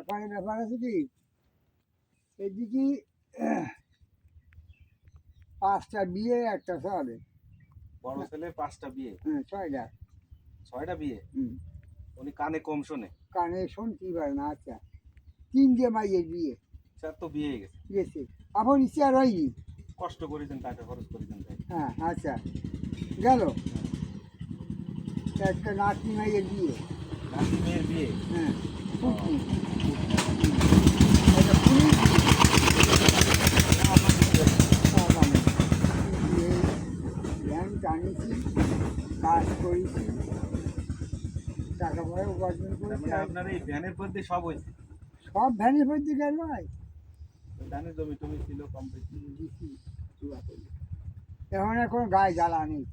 ব্যাপারে ব্যাপার আছে কি এদিকে 5টা বিয়ে একটা ছেলে। বড় ছেলের 5টা বিয়ে, হ্যাঁ 6টা। 6টা বিয়ে। হুম। উনি কানে কম শোনে। কানে শুনতে পারে না। আচ্ছা 3টে মাইয়ের বিয়ে স্যার তো বিয়ে গেছে। গেছে, এখন ইচ্ছে আর হয়নি। কষ্ট করেছেন, টাকা খরচ করেছেন তাই। হ্যাঁ আচ্ছা গেল হ্যাঁ। একটা নাতনি মাইয়ের বিয়ে। নাতি মেয়ের বিয়ে। হ্যাঁ ও, পুটনি। একটা পুলিশ বিয়ে ভ্যান টানিয়েছি, কাজ করেছি, টাকা পয়সা উপার্জন তার করেছি। মানে আর আপনার এই ভ্যানের মধ্যে সব হয়েছে। সব ভ্যানের মধ্যে গেল ভাই। ধানের জমি টমি ছিল কম বেশি। দিছি চুয়া করে। এখন আর কোনো গায়ে জ্বালা নেই।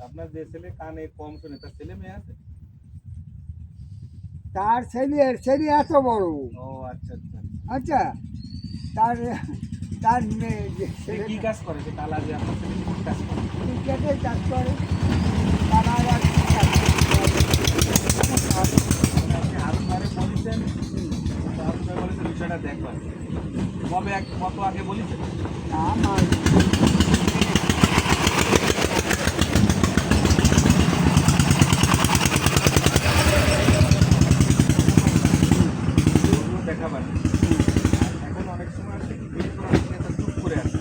আপনার যে ছেলে কানে কম শোনে তার ছেলে মেয়ে আছে? তার ছেলে এত বড়। ও আচ্ছা আচ্ছা। আচ্ছা তার তার মেয়ে যে সে ছেলে কি কাজ করে? সে তালা যে আপনার ছেলে কোন কাজ করে? ক্রিকেটে চাষ করে, তারা আবার কি কাজ করে? মানে আপনি হারুনারে বলেছেন, হারুনারে বলেছেন বিষয়টা দেখবেন। কত আগে বলেছেন? না আমার ওগুলো দেখাবেন। আর এখন অনেক সময় আছে কি বিয়ে করার আগে একটা চুপ করে আছে,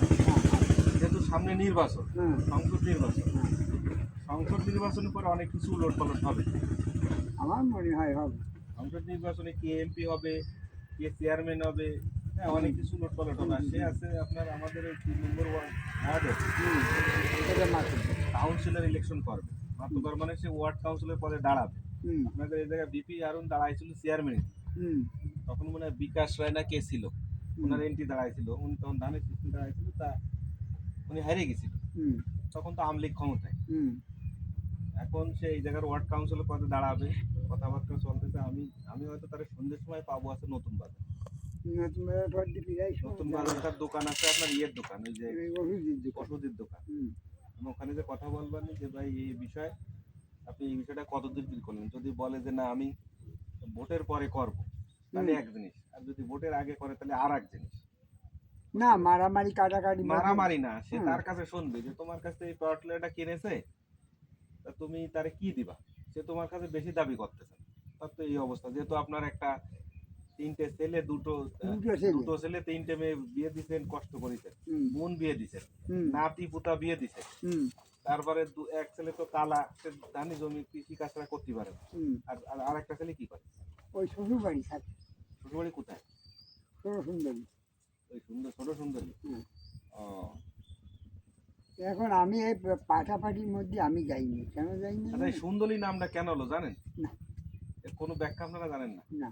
যেহেতু সামনে নির্বাচন, সংসদ নির্বাচন। সংসদ নির্বাচনের পরে অনেক কিছু উলটপালট হবে। আমার মনে হয় হবে। সংসদ নির্বাচনে কে এমপি হবে, কে চেয়ারম্যান হবে, হ্যাঁ অনেক কিছু উলটপালট হবে। আর সে আছে আপনার আমাদের এই 3 নম্বর ওয়ার্ডে এটা মাত্র। কাউন্সিলর ইলেকশন করবে। মাত্র মানে সে ওয়ার্ড কাউন্সিলর পদে দাঁড়াবে। হুম আপনাদের এই জায়গায় বিপি আরুন দাঁড়াইছিল চেয়ারম্যান। হুম তখন মনে হয় বিকাশ রায় না কে ছিল, ওনার এন্ট্রি দাঁড়াইছিল। উনি তখন ধানের সিস্টেম দাঁড়াইছিল, তা উনি হারিয়ে গেছিল। হুম তখন তো আমলিগ ক্ষমতায়। হুম এখন সে এই জায়গার ওয়ার্ড কাউন্সিলর পদে দাঁড়াবে। কথাবার্তা চলতেছে। আমি হয়তো তার সন্ধ্যের সময় পাবো আছে নতুন বাজার। নতুন ঘর দিকে যাই নতুন বাজার তার দোকান আছে, আপনার ইয়ের দোকান, ওই যে ওষুধের দোকান। ওষুধের দোকান। হুম আমি ওখানে যে কথা বলবেন যে ভাই এই বিষয়ে আপনি এই বিষয়টা কতদূর কি করলেন। যদি বলে যে না আমি ভোটের পরে করব, তাহলে এক জিনিস, আর যদি ভোটের আগে করে তাহলে আর এক জিনিস। না মারামারি কাটাকাটি মারামারি না, সে হুম। তার কাছে শুনবে যে তোমার কাছে এই পাওয়ারটিলারটা কিনেছে, তা তুমি তারে কি দিবা। সে তোমার কাছে বেশি দাবি করতেছে। তার তো এই অবস্থা, যেহেতু আপনার একটা 3টে ছেলে, দুটো দুটো ছেলে 3টে মেয়ে বিয়ে দিচ্ছেন, কষ্ট করেছেন, হুম বোন বিয়ে দিচ্ছেন, হুম নাতি পুতা বিয়ে দিচ্ছেন। হুম তারপরে এক ছেলে তো কালা, সে ধানি জমি কৃষি কাজটা করতে পারে না। হুম আর একটা ছেলে কি করে? ওই শ্বশুর বাড়ি থাকে শ্বশুরবাড়ি কোথায়? ষোলো সুন্দরী। ওই সুন্দর ছোট সুন্দরী। হুম। ও এখন আমি এই পাঠাপাঠির মধ্যে আমি যাইনি, কেন যাইনি আচ্ছা, এই সুন্দরী নামটা কেন হলো জানেন? না এর কোনো ব্যাখ্যা আপনারা জানেন না? না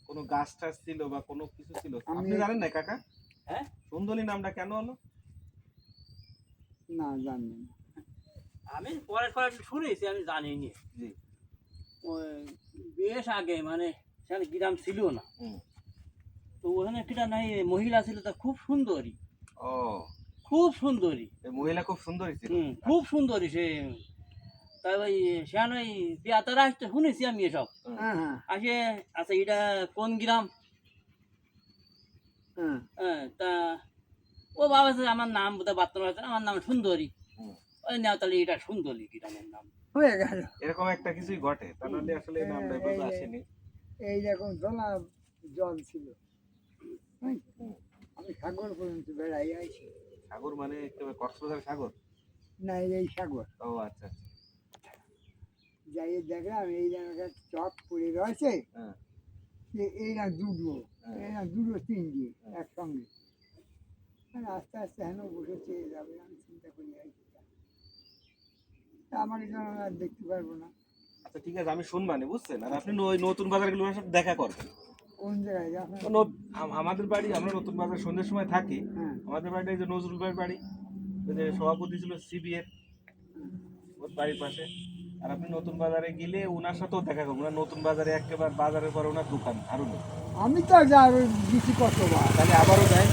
কোনো গাছ টাছ ছিল বা কোনো কিছু ছিল, আমি আপনি জানেন না কাকা? হ্যাঁ সুন্দরী নামটা কেন হলো? না জানি না। আমি পরে পরে শুনেছি, আমি জানিনি। জি। ওই বেশ আগে মানে সেখানে গ্রাম ছিল না, হুম। তো ওখানে একটা নাই মহিলা ছিল, তা খুব সুন্দরী, ও খুব সুন্দরী। এই মহিলা খুব সুন্দরী ছিল। খুব সুন্দরী সে। তাই ওই সেখানে ওই পেয়াতারা আসতে শুনেছি আমি এসব। হ্যাঁ হ্যাঁ আসে আচ্ছা এটা কোন গ্রাম? হ্যাঁ হ্যাঁ তা ও বাবা আমার নাম বোধহয় বার্তা আমার নাম সুন্দরী। হুম। ওই নাও তাহলে এটা সুন্দরী গ্রামের নাম। হয়ে গেল। এরকম একটা কিছুই ঘটে, তা নাহলে আসলে এই নামটা এভাবে আসেনি। এইরকম দোলা জল ছিল। হুম। আমি সাগর পর্যন্ত বেড়াই আইছি। সাগর মানে একেবারে কক্সবাজার সাগর? না এই সাগর ও আচ্ছা আচ্ছা। যাই দেখলাম এই জায়গায় চক পড়ে রয়েছে, হ্যাঁ যে এই না দুটো, হ্যাঁ। এই না দুটো তিনটে একসঙ্গে। আর আস্তে আস্তে হেন বসেছে যাবে, আমি চিন্তা করি আইছি তা আমার এটা আর দেখতে পারবো না। আচ্ছা ঠিক আছে, আমি শুনবানি বুঝছেন। আর আপনি ওই নতুন বাজারগুলোর সাথে দেখা করবেন। কোন জায়গায় আপনার? আমাদের বাড়ি, আমরা নতুন বাজার সন্ধ্যের সময় থাকি। হ্যাঁ আমাদের বাড়িটা এই যে নজরুল ভাইয়ের বাড়ি, ওই যে সভাপতি ছিল সিবিএর, ওর বাড়ির পাশে। আর আপনি নতুন বাজারে গেলে ওনার সাথেও দেখা করবেন। ওনার নতুন বাজারে একেবারে বাজারের পরে ওনার দোকান আরো নেই। আমি তো যা দিচ্ছি কতবার। তাহলে আবারও যাই।